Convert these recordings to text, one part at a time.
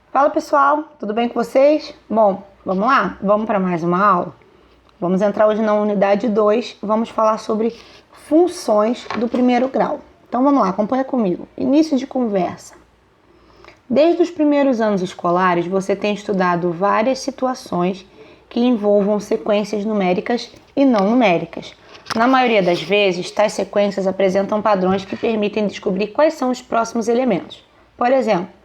Fala pessoal, tudo bem com vocês? Bom, vamos lá? Vamos para mais uma aula? Vamos entrar hoje na unidade 2, vamos falar sobre funções do primeiro grau. Então vamos lá, acompanha comigo. Início de conversa. Desde os primeiros anos escolares, você tem estudado várias situações que envolvam sequências numéricas e não numéricas. Na maioria das vezes, tais sequências apresentam padrões que permitem descobrir quais são os próximos elementos. Por exemplo,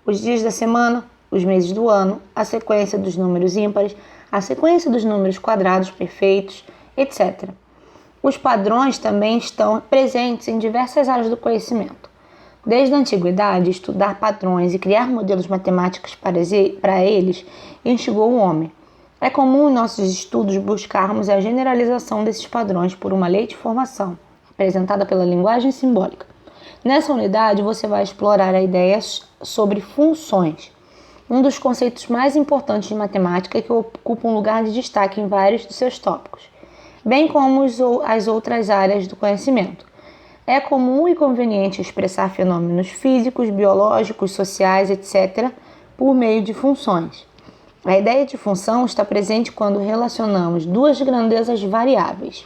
os dias da semana, os meses do ano, a sequência dos números ímpares, a sequência dos números quadrados perfeitos, etc. Os padrões também estão presentes em diversas áreas do conhecimento. Desde a antiguidade, estudar padrões e criar modelos matemáticos para eles instigou o homem. É comum em nossos estudos buscarmos a generalização desses padrões por uma lei de formação, apresentada pela linguagem simbólica. Nessa unidade, você vai explorar a ideia sobre funções, um dos conceitos mais importantes de matemática que ocupa um lugar de destaque em vários de seus tópicos, bem como as outras áreas do conhecimento. É comum e conveniente expressar fenômenos físicos, biológicos, sociais, etc., por meio de funções. A ideia de função está presente quando relacionamos duas grandezas variáveis.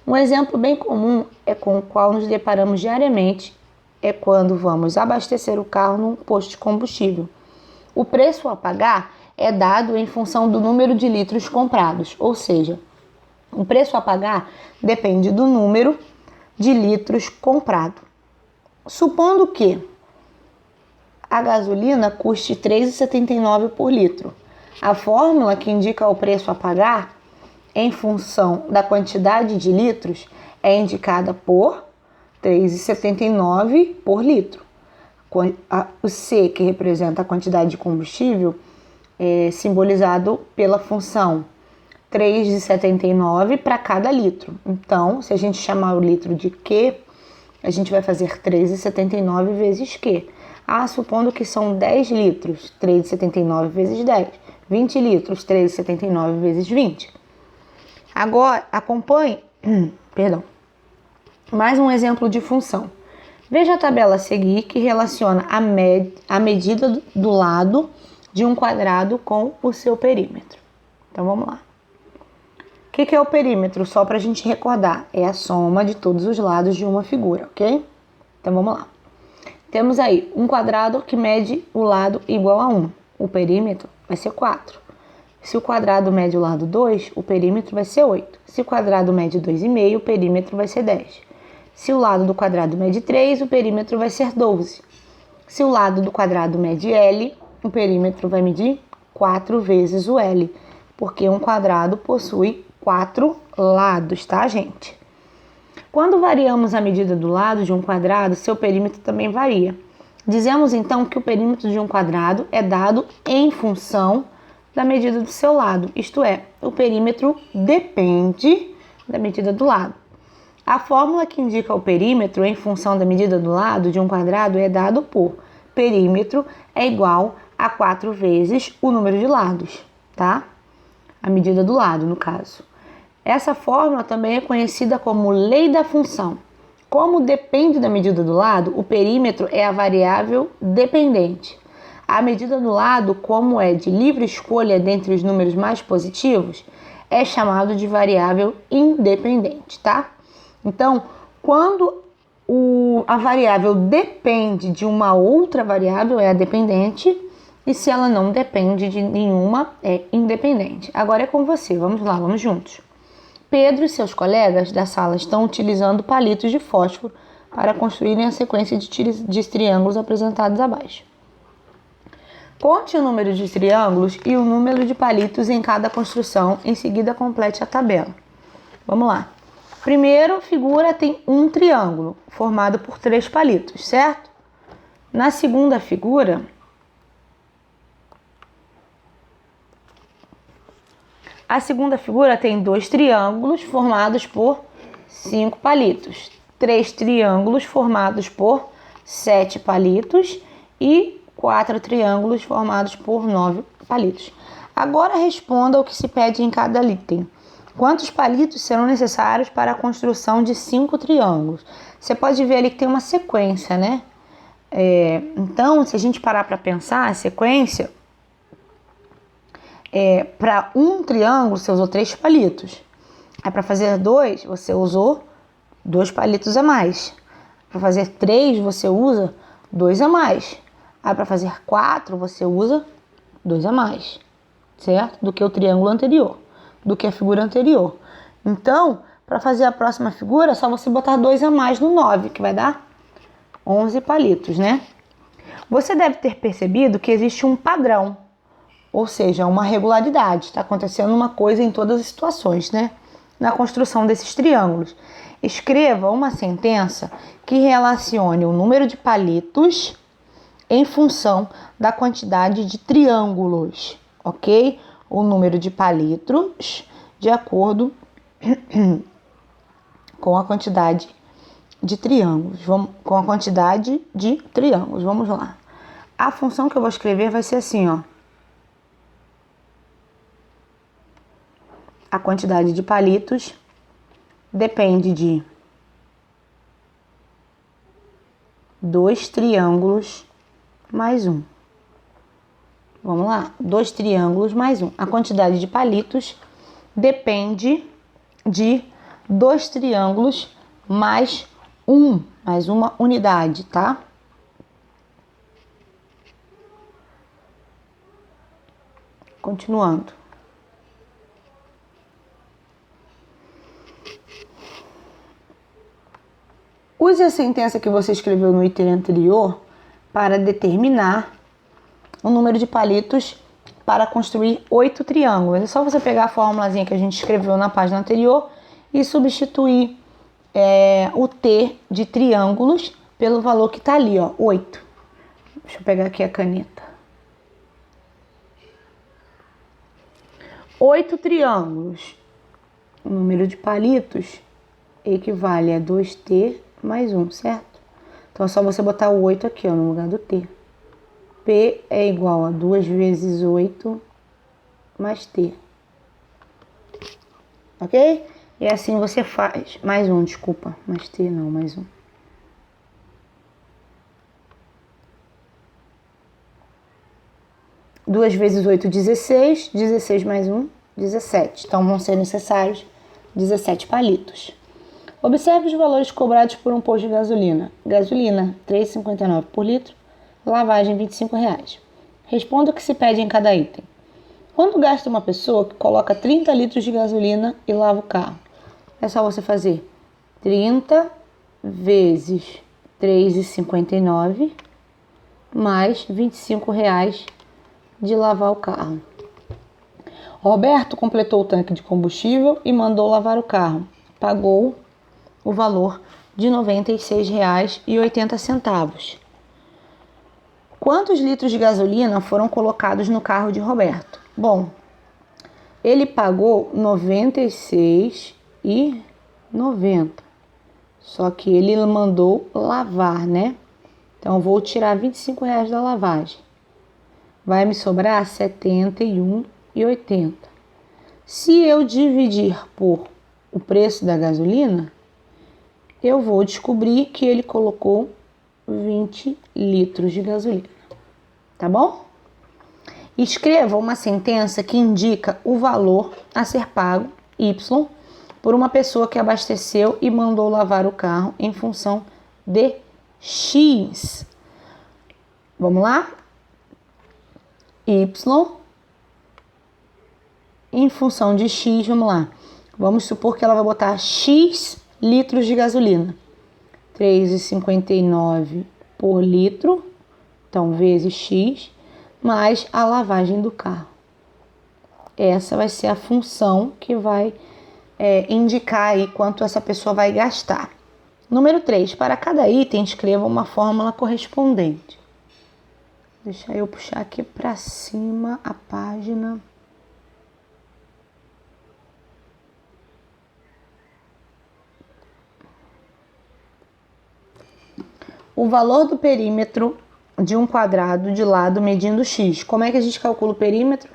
Um exemplo bem comum com o qual nos deparamos diariamente é quando vamos abastecer o carro num posto de combustível. O preço a pagar é dado em função do número de litros comprados, ou seja, o preço a pagar depende do número de litros comprado. Supondo que a gasolina custe R$ 3,79 por litro, a fórmula que indica o preço a pagar em função da quantidade de litros é indicada por R$ 3,79 por litro. O C, que representa a quantidade de combustível, é simbolizado pela função 3,79 para cada litro. Então, se a gente chamar o litro de Q, a gente vai fazer 3,79 vezes Q. Supondo que são 10 litros, 3,79 vezes 10. 20 litros, 3,79 vezes 20. Agora, acompanhe, mais um exemplo de função. Veja a tabela a seguir que relaciona a medida do lado de um quadrado com o seu perímetro. Então vamos lá. O que é o perímetro? Só para a gente recordar, é a soma de todos os lados de uma figura, ok? Então vamos lá. Temos aí um quadrado que mede o lado igual a 1. O perímetro vai ser 4. Se o quadrado mede o lado 2, o perímetro vai ser 8. Se o quadrado mede 2,5, o perímetro vai ser 10. Se o lado do quadrado mede 3, o perímetro vai ser 12. Se o lado do quadrado mede L, o perímetro vai medir 4 vezes o L, porque um quadrado possui 4 lados, tá, gente? Quando variamos a medida do lado de um quadrado, seu perímetro também varia. Dizemos então que o perímetro de um quadrado é dado em função da medida do seu lado, isto é, o perímetro depende da medida do lado. A fórmula que indica o perímetro em função da medida do lado de um quadrado é dado por perímetro é igual a 4 vezes o número de lados, tá? A medida do lado, no caso. Essa fórmula também é conhecida como lei da função. Como depende da medida do lado, o perímetro é a variável dependente. A medida do lado, como é de livre escolha dentre os números mais positivos, é chamado de variável independente, tá? Então, quando a variável depende de uma outra variável, é a dependente, e se ela não depende de nenhuma, é independente. Agora é com você, vamos lá, vamos juntos. Pedro e seus colegas da sala estão utilizando palitos de fósforo para construírem a sequência de triângulos apresentados abaixo. Conte o número de triângulos e o número de palitos em cada construção, em seguida complete a tabela. Vamos lá. Primeiro, figura tem um triângulo, formado por 3 palitos, certo? Na segunda figura, tem 2 triângulos formados por 5 palitos, 3 triângulos formados por 7 palitos e 4 triângulos formados por 9 palitos. Agora responda o que se pede em cada item. Quantos palitos serão necessários para a construção de 5 triângulos? Você pode ver ali que tem uma sequência, né? Então, se a gente parar para pensar a sequência, para um triângulo você usou 3 palitos. Aí para fazer 2, você usou 2 palitos a mais. Para fazer 3, você usa 2 a mais. Aí para fazer 4, você usa 2 a mais, certo? Do que o triângulo anterior, do que a figura anterior. Então, para fazer a próxima figura, é só você botar 2 a mais no 9, que vai dar 11 palitos, né? Você deve ter percebido que existe um padrão, ou seja, uma regularidade. Está acontecendo uma coisa em todas as situações, né? Na construção desses triângulos. Escreva uma sentença que relacione o número de palitos em função da quantidade de triângulos, ok? O número de palitos de acordo com a quantidade de triângulos. Com a quantidade de triângulos. Vamos lá. A função que eu vou escrever vai ser assim, ó. A quantidade de palitos depende de 2 triângulos mais 1. Vamos lá. 2 triângulos mais 1. A quantidade de palitos depende de 2 triângulos mais 1. Mais uma unidade, tá? Continuando. Use a sentença que você escreveu no item anterior para determinar o número de palitos para construir 8 triângulos. É só você pegar a formulazinha que a gente escreveu na página anterior e substituir o T de triângulos pelo valor que está ali, ó, 8. Deixa eu pegar aqui a caneta. 8 triângulos. O número de palitos equivale a 2T mais 1, certo? Então é só você botar o 8 aqui, ó, no lugar do T. P é igual a 2 vezes 8 mais T. Ok? E assim você faz. Mais um, desculpa. Mais T não, mais um. Duas vezes 8, 16. 16 mais 1, 17. Então vão ser necessários 17 palitos. Observe os valores cobrados por um posto de gasolina. Gasolina, R$ 3,59 por litro. Lavagem, R$ 25,00. Responda o que se pede em cada item. Quanto gasta uma pessoa que coloca 30 litros de gasolina e lava o carro? É só você fazer 30 vezes R$ 3,59 mais R$ 25,00 de lavar o carro. Roberto completou o tanque de combustível e mandou lavar o carro. Pagou o valor de R$ 96,80. Quantos litros de gasolina foram colocados no carro de Roberto? Bom, ele pagou R$ 96,90. Só que ele mandou lavar, né? Então eu vou tirar R$ 25,00 da lavagem. Vai me sobrar R$ 71,80. Se eu dividir por o preço da gasolina, eu vou descobrir que ele colocou 20 litros de gasolina. Tá bom? Escreva uma sentença que indica o valor a ser pago, Y, por uma pessoa que abasteceu e mandou lavar o carro em função de X. Vamos lá? Y em função de X, vamos lá. Vamos supor que ela vai botar X litros de gasolina. R$ 3,59 por litro, então vezes X, mais a lavagem do carro. Essa vai ser a função que vai indicar aí quanto essa pessoa vai gastar. Número 3. Para cada item, escreva uma fórmula correspondente. Deixa eu puxar aqui para cima a página. O valor do perímetro de um quadrado de lado medindo x. Como é que a gente calcula o perímetro?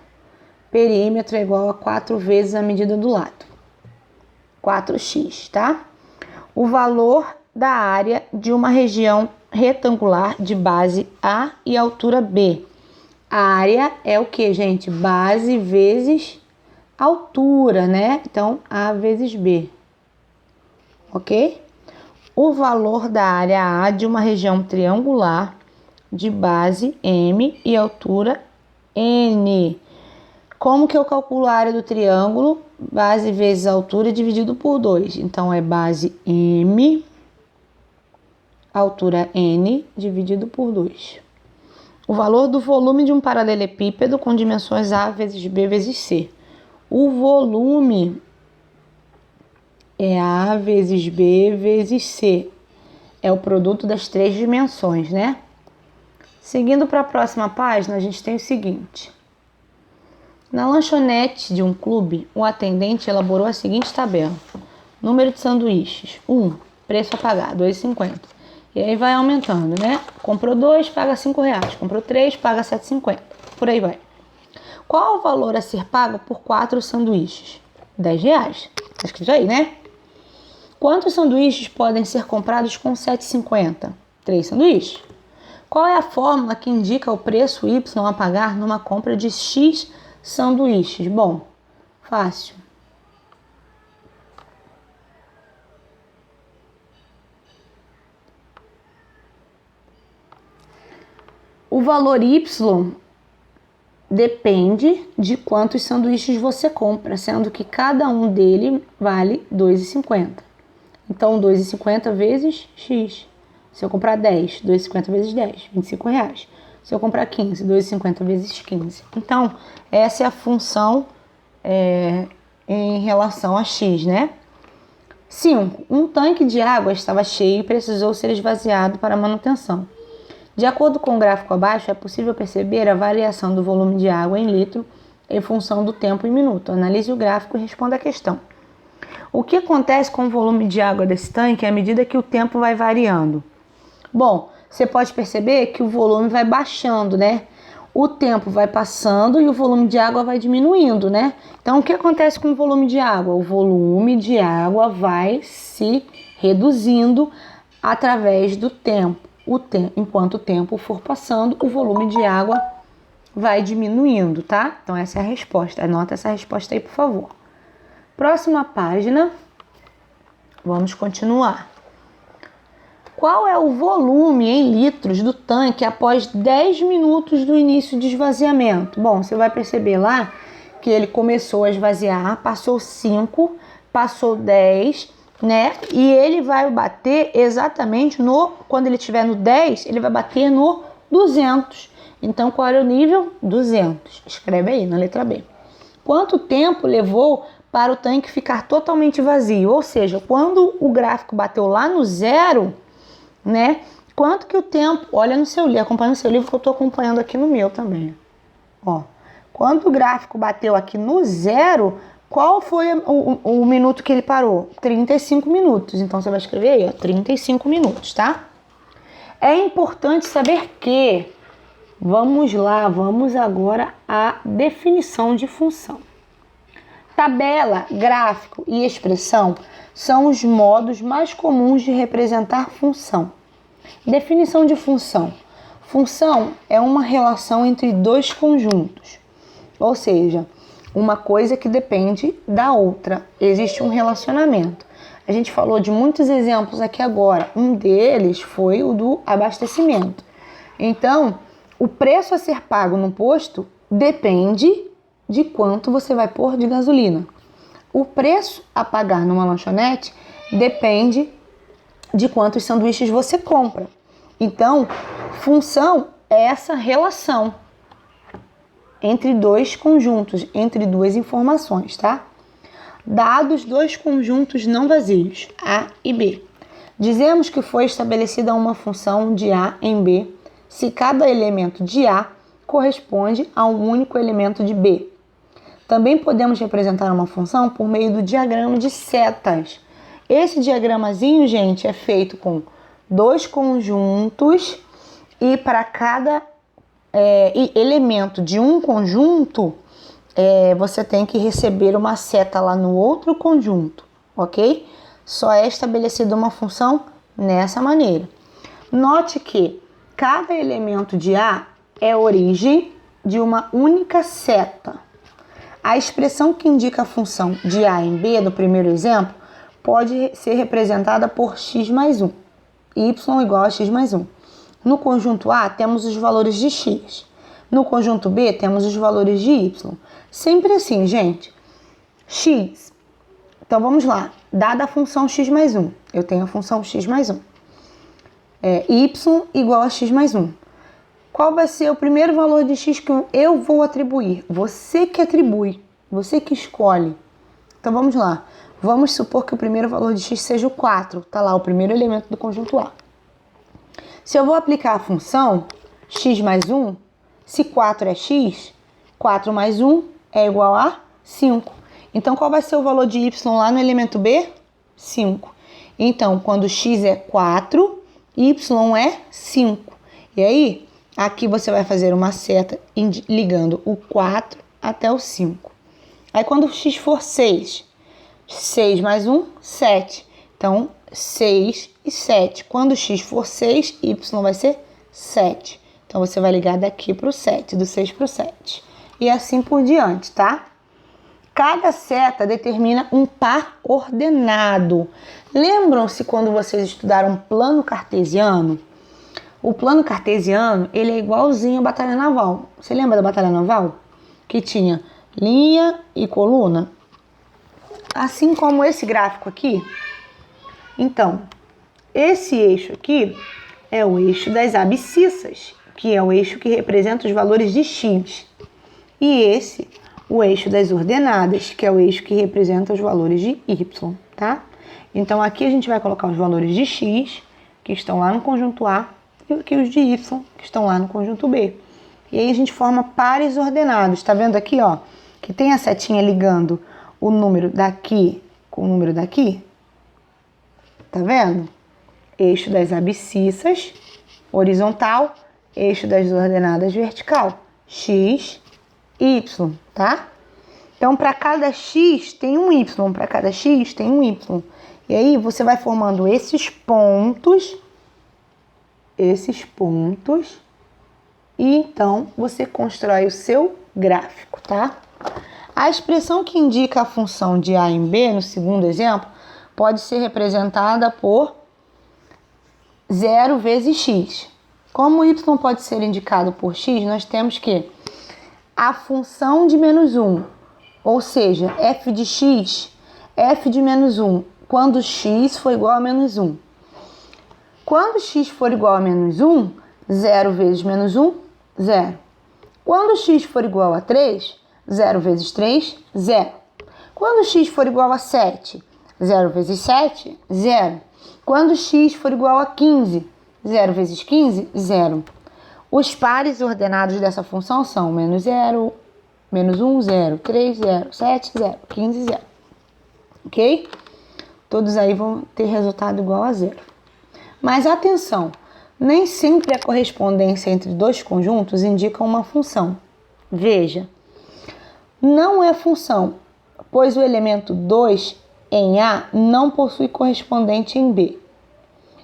Perímetro é igual a 4 vezes a medida do lado. 4x, tá? O valor da área de uma região retangular de base A e altura B. A área é o que, gente? Base vezes altura, né? Então, A vezes B. Ok? O valor da área A de uma região triangular de base M e altura N. Como que eu calculo a área do triângulo? Base vezes altura dividido por 2. Então, é base M, altura N, dividido por 2. O valor do volume de um paralelepípedo com dimensões A vezes B vezes C. O volume é A vezes B vezes C. É o produto das 3 dimensões, né? Seguindo para a próxima página, a gente tem o seguinte. Na lanchonete de um clube, o atendente elaborou a seguinte tabela. Número de sanduíches. 1. Preço a pagar, R$ 2,50. E aí vai aumentando, né? Comprou 2, paga R$5. Comprou 3, paga R$ 7,50. Por aí vai. Qual o valor a ser pago por 4 sanduíches? R$10. Tá escrito aí, né? Quantos sanduíches podem ser comprados com R$ 7,50? 3 sanduíches. Qual é a fórmula que indica o preço Y a pagar numa compra de X sanduíches? Bom, fácil. O valor Y depende de quantos sanduíches você compra, sendo que cada um dele vale R$ 2,50. Então, 2,50 vezes X. Se eu comprar 10, 2,50 vezes 10, R$25. Se eu comprar 15, 2,50 vezes 15. Então, essa é a função em relação a X, né? 5. Um tanque de água estava cheio e precisou ser esvaziado para manutenção. De acordo com o gráfico abaixo, é possível perceber a variação do volume de água em litro em função do tempo em minuto. Analise o gráfico e responda a questão. O que acontece com o volume de água desse tanque à medida que o tempo vai variando? Bom, você pode perceber que o volume vai baixando, né? O tempo vai passando e o volume de água vai diminuindo, né? Então, o que acontece com o volume de água? O volume de água vai se reduzindo através do tempo. Enquanto o tempo for passando, o volume de água vai diminuindo, tá? Então, essa é a resposta. Anota essa resposta aí, por favor. Próxima página. Vamos continuar. Qual é o volume em litros do tanque após 10 minutos do início de esvaziamento? Bom, você vai perceber lá que ele começou a esvaziar, passou 5, passou 10, né? E ele vai bater exatamente quando ele estiver no 10, ele vai bater no 200. Então, qual era o nível? 200. Escreve aí na letra B. Quanto tempo levou para o tanque ficar totalmente vazio? Ou seja, quando o gráfico bateu lá no 0, né? Quanto que o tempo... Olha no seu livro, acompanha no seu livro que eu estou acompanhando aqui no meu também. Ó, quando o gráfico bateu aqui no 0, qual foi o minuto que ele parou? 35 minutos. Então, você vai escrever aí, ó, 35 minutos, tá? É importante saber que... Vamos lá, vamos agora à definição de função. Tabela, gráfico e expressão são os modos mais comuns de representar função. Definição de função. Função é uma relação entre dois conjuntos, ou seja, uma coisa que depende da outra. Existe um relacionamento. A gente falou de muitos exemplos aqui agora. Um deles foi o do abastecimento. Então, o preço a ser pago no posto depende de quanto você vai pôr de gasolina. O preço a pagar numa lanchonete depende de quantos sanduíches você compra. Então, função é essa relação entre dois conjuntos, entre duas informações, tá? Dados dois conjuntos não vazios, A e B. Dizemos que foi estabelecida uma função de A em B se cada elemento de A corresponde a um único elemento de B. Também podemos representar uma função por meio do diagrama de setas. Esse diagramazinho, gente, é feito com dois conjuntos e para cada elemento de um conjunto, você tem que receber uma seta lá no outro conjunto, ok? Só é estabelecida uma função nessa maneira. Note que cada elemento de A é origem de uma única seta. A expressão que indica a função de A em B, no primeiro exemplo, pode ser representada por x mais 1. Y igual a x mais 1. No conjunto A, temos os valores de x. No conjunto B, temos os valores de y. Sempre assim, gente. X. Então, vamos lá. Dada a função x mais 1, eu tenho a função x mais 1. Y igual a x mais 1. Qual vai ser o primeiro valor de x que eu vou atribuir? Você que atribui, você que escolhe. Então, vamos lá. Vamos supor que o primeiro valor de x seja o 4. Está lá o primeiro elemento do conjunto A. Se eu vou aplicar a função x mais 1, se 4 é x, 4 mais 1 é igual a 5. Então, qual vai ser o valor de y lá no elemento B? 5. Então, quando x é 4, y é 5. E aí, aqui você vai fazer uma seta ligando o 4 até o 5. Aí, quando x for 6, 6 mais 1, 7. Então, 6 e 7. Quando x for 6, y vai ser 7. Então, você vai ligar daqui para o 7, do 6 para o 7. E assim por diante, tá? Cada seta determina um par ordenado. Lembram-se quando vocês estudaram plano cartesiano? O plano cartesiano, ele é igualzinho à batalha naval. Você lembra da batalha naval? Que tinha linha e coluna? Assim como esse gráfico aqui. Então, esse eixo aqui é o eixo das abscissas, que é o eixo que representa os valores de x. E esse, o eixo das ordenadas, que é o eixo que representa os valores de y, tá? Então, aqui a gente vai colocar os valores de x, que estão lá no conjunto A, e aqui os de y, que estão lá no conjunto B. E aí a gente forma pares ordenados. Tá vendo aqui, ó, que tem a setinha ligando o número daqui com o número daqui? Tá vendo? Eixo das abscissas, horizontal, eixo das ordenadas, vertical. X, y, tá? Então, para cada x tem um y, para cada x tem um y. E aí, você vai formando esses pontos, e então você constrói o seu gráfico, tá? A expressão que indica a função de A em B, no segundo exemplo, pode ser representada por 0 vezes x. Como y pode ser indicado por x, nós temos que a função de menos 1, ou seja, f de x, f de menos 1, quando x for igual a menos 1. Quando x for igual a menos 1, 0 vezes menos 1, 0. Quando x for igual a 3, 0 vezes 3, 0. Quando x for igual a 7, 0 vezes 7, 0. Quando x for igual a 15, 0 vezes 15, 0. Os pares ordenados dessa função são menos 0, menos 1, 0, 3, 0, 7, 0, 15, 0. Ok? Todos aí vão ter resultado igual a 0. Mas atenção, nem sempre a correspondência entre dois conjuntos indica uma função. Veja, não é função, pois o elemento 2 em A não possui correspondente em B.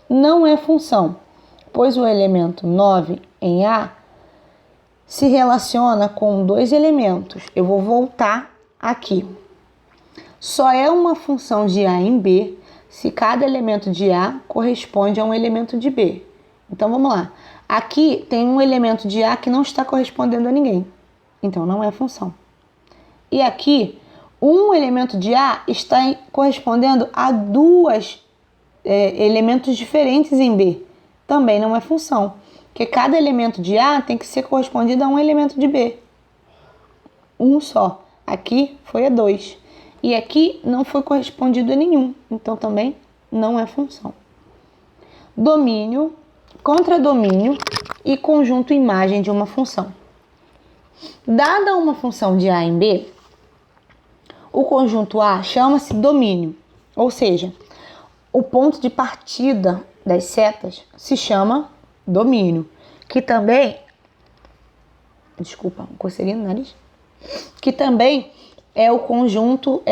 Não é função, pois o elemento 9 em A se relaciona com dois elementos. Eu vou voltar aqui. Só é uma função de A em B se cada elemento de A corresponde a um elemento de B. Então, vamos lá. Aqui tem um elemento de A que não está correspondendo a ninguém. Então, não é função. E aqui, um elemento de A está correspondendo a dois elementos diferentes em B. Também não é função. Porque cada elemento de A tem que ser correspondido a um elemento de B. Um só. Aqui foi a 2. E aqui não foi correspondido a nenhum. Então, também não é função. Domínio, contradomínio e conjunto imagem de uma função. Dada uma função de A em B, o conjunto A chama-se domínio. Ou seja, o ponto de partida das setas se chama domínio. Que também... Desculpa, coceirinha no nariz. Que também é o conjunto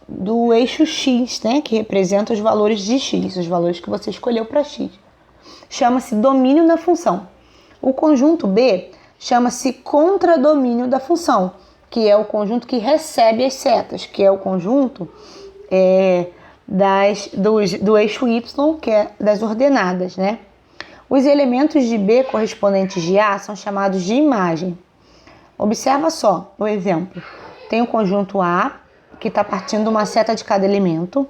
do eixo x, né? Que representa os valores de x, os valores que você escolheu para x. chama-se domínio da função. O conjunto B chama-se contradomínio da função, que é o conjunto que recebe as setas, que é o conjunto do eixo Y, que é das ordenadas, né? Os elementos de B correspondentes de A são chamados de imagem. Observa só o exemplo. Tem o conjunto A, que está partindo uma seta de cada elemento.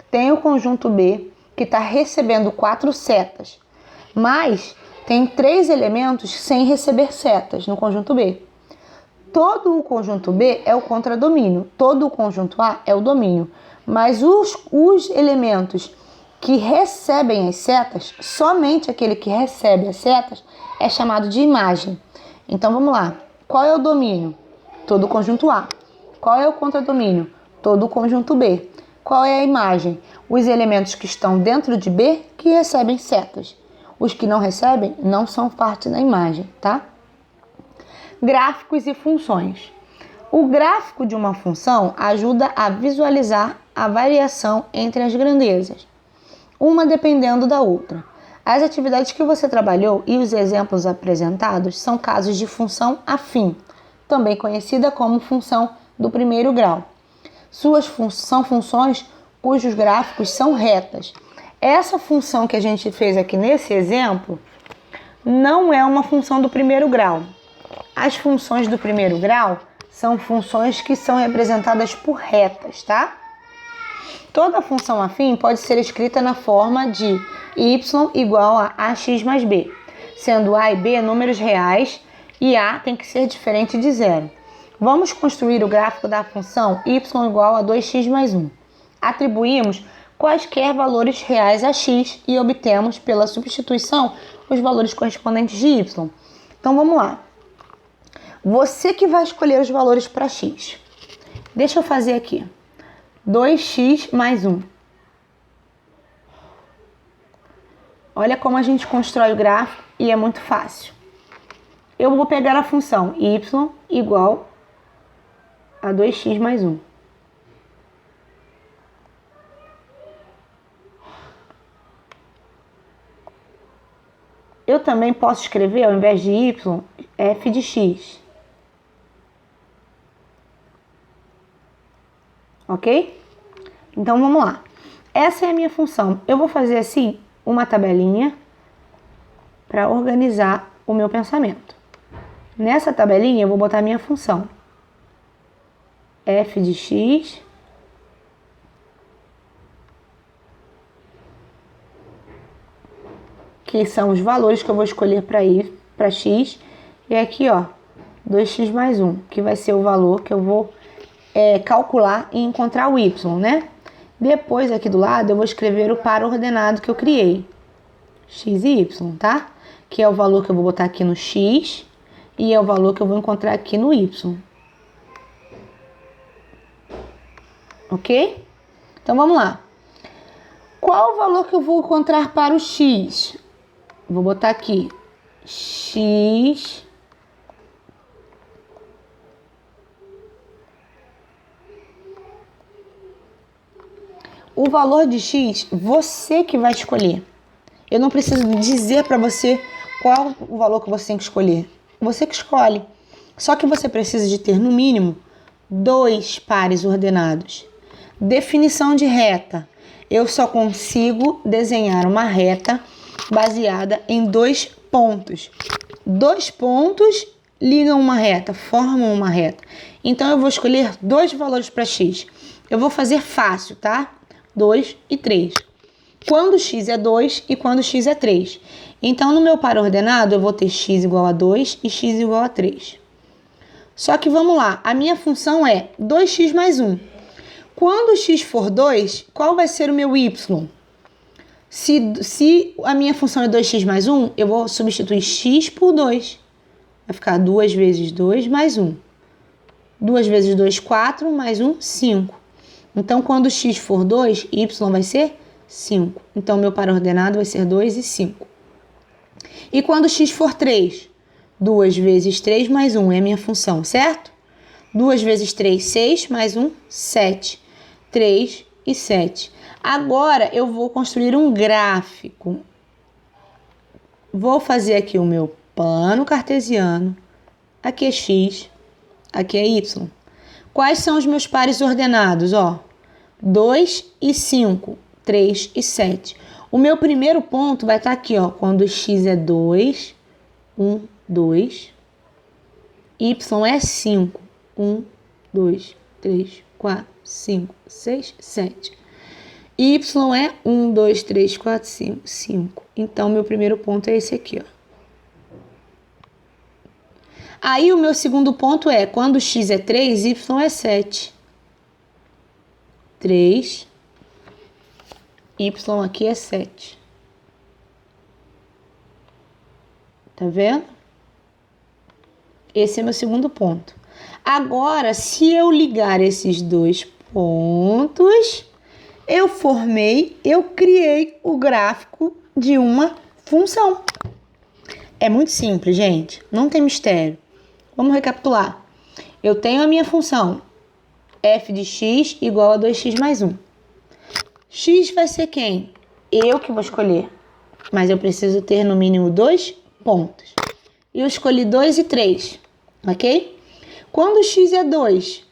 Tem o conjunto B, que está recebendo 4 setas. Mas tem 3 elementos sem receber setas no conjunto B. Todo o conjunto B é o contradomínio. Todo o conjunto A é o domínio. Mas os elementos que recebem as setas, somente aquele que recebe as setas é chamado de imagem. Então vamos lá. Qual é o domínio? Todo o conjunto A. Qual é o contradomínio? Todo o conjunto B. Qual é a imagem? Os elementos que estão dentro de B que recebem setas. Os que não recebem não são parte da imagem, tá? Gráficos e funções. O gráfico de uma função ajuda a visualizar a variação entre as grandezas, uma dependendo da outra. As atividades que você trabalhou e os exemplos apresentados são casos de função afim, também conhecida como função do primeiro grau. São funções cujos gráficos são retas. Essa função que a gente fez aqui nesse exemplo não é uma função do primeiro grau. As funções do primeiro grau são funções que são representadas por retas, tá? Toda função afim pode ser escrita na forma de y igual a ax mais b, sendo a e b números reais e a tem que ser diferente de zero. Vamos construir o gráfico da função y igual a 2x mais 1. Atribuímos quaisquer valores reais a x e obtemos, pela substituição, os valores correspondentes de y. Então vamos lá. Você que vai escolher os valores para x. Deixa eu fazer aqui. 2x mais 1. Olha como a gente constrói o gráfico e é muito fácil. Eu vou pegar a função y igual a 2x mais 1. Eu também posso escrever, ao invés de y, f de x. Ok? Então, vamos lá. Essa é a minha função. Eu vou fazer, assim, uma tabelinha para organizar o meu pensamento. Nessa tabelinha, eu vou botar a minha função. F de x que são os valores que eu vou escolher para x. E aqui, ó, 2x mais 1, que vai ser o valor que eu vou calcular e encontrar o y, né? Depois, aqui do lado, eu vou escrever o par ordenado que eu criei. X e y, tá? Que é o valor que eu vou botar aqui no x e é o valor que eu vou encontrar aqui no y. Ok? Então, vamos lá. Qual o valor que eu vou encontrar para o x? Vou botar aqui x o valor de x, você que vai escolher. Eu não preciso dizer para você qual o valor que você tem que escolher. Você que escolhe. Só que você precisa de ter, no mínimo, 2 pares ordenados. Definição de reta. Eu só consigo desenhar uma reta baseada em 2 pontos. 2 pontos ligam uma reta, formam uma reta. Então, eu vou escolher 2 valores para x. Eu vou fazer fácil, tá? 2 e 3. Quando x é 2 e quando x é 3. Então, no meu par ordenado, eu vou ter x igual a 2 e x igual a 3. Só que vamos lá, a minha função é 2x mais 1. Quando x for 2, qual vai ser o meu y? Se a minha função é 2x mais 1, eu vou substituir x por 2. Vai ficar 2 vezes 2 mais 1. 2 vezes 2, 4, mais 1, 5. Então, quando x for 2, y vai ser 5. Então, meu par ordenado vai ser 2 e 5. E quando x for 3? 2 vezes 3 mais 1 é a minha função, certo? 2 vezes 3, 6, mais 1, 7. 3 e 7. Agora, eu vou construir um gráfico. Vou fazer aqui o meu plano cartesiano. Aqui é x, aqui é y. Quais são os meus pares ordenados? 2 e 5, 3 e 7. O meu primeiro ponto vai estar aqui, quando x é 2, 1, 2. Y é 5, 1, 2, 3, 4, 5, 6, 7. Y é 1, 2, 3, 4, 5, 5. Então, meu primeiro ponto é esse aqui, Aí, o meu segundo ponto é, quando x é 3, y é 7. 3, y aqui é 7. Tá vendo? Esse é meu segundo ponto. Agora, se eu ligar esses dois pontos, eu criei o gráfico de uma função. É muito simples, gente. Não tem mistério. Vamos recapitular. Eu tenho a minha função f de x igual a 2x mais 1. X vai ser quem? Eu que vou escolher. Mas eu preciso ter no mínimo 2 pontos. E eu escolhi 2 e 3. Ok? Quando x é 2,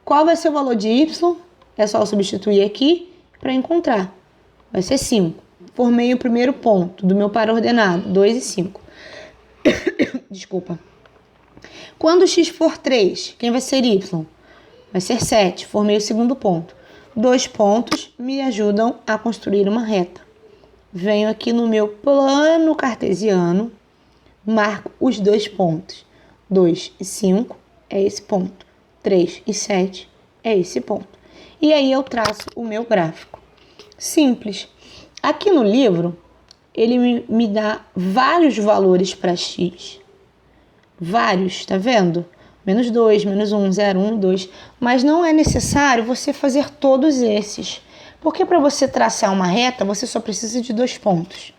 qual vai ser o valor de y? É só eu substituir aqui para encontrar. Vai ser 5. Formei o primeiro ponto do meu par ordenado, 2 e 5. Desculpa. Quando x for 3, quem vai ser y? Vai ser 7. Formei o segundo ponto. 2 pontos me ajudam a construir uma reta. Venho aqui no meu plano cartesiano, marco os 2 pontos. 2 e 5 é esse ponto. 3 e 7 é esse ponto. E aí eu traço o meu gráfico. Simples. Aqui no livro, ele me dá vários valores para x. Vários, tá vendo? Menos 2, menos 1, 0, 1, 2. Mas não é necessário você fazer todos esses. Porque para você traçar uma reta, você só precisa de 2 pontos.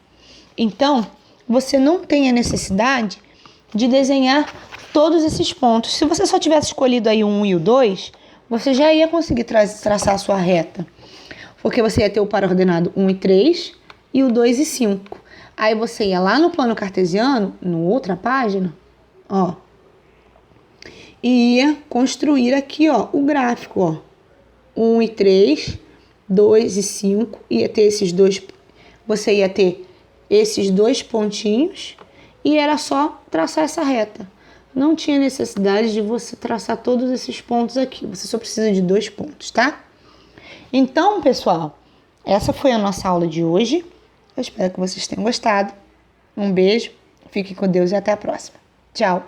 Então, você não tem a necessidade de desenhar todos esses pontos. Se você só tivesse escolhido aí o 1 e o 2, você já ia conseguir traçar a sua reta. Porque você ia ter o par ordenado 1 e 3 e o 2 e 5. Aí você ia lá no plano cartesiano, na outra página, e ia construir aqui, o gráfico, 1 e 3, 2 e 5, ia ter esses dois, você ia ter esses 2 pontinhos e era só traçar essa reta. Não tinha necessidade de você traçar todos esses pontos aqui, você só precisa de 2 pontos, tá? Então, pessoal, essa foi a nossa aula de hoje. Eu espero que vocês tenham gostado. Um beijo, fiquem com Deus e até a próxima. Tchau!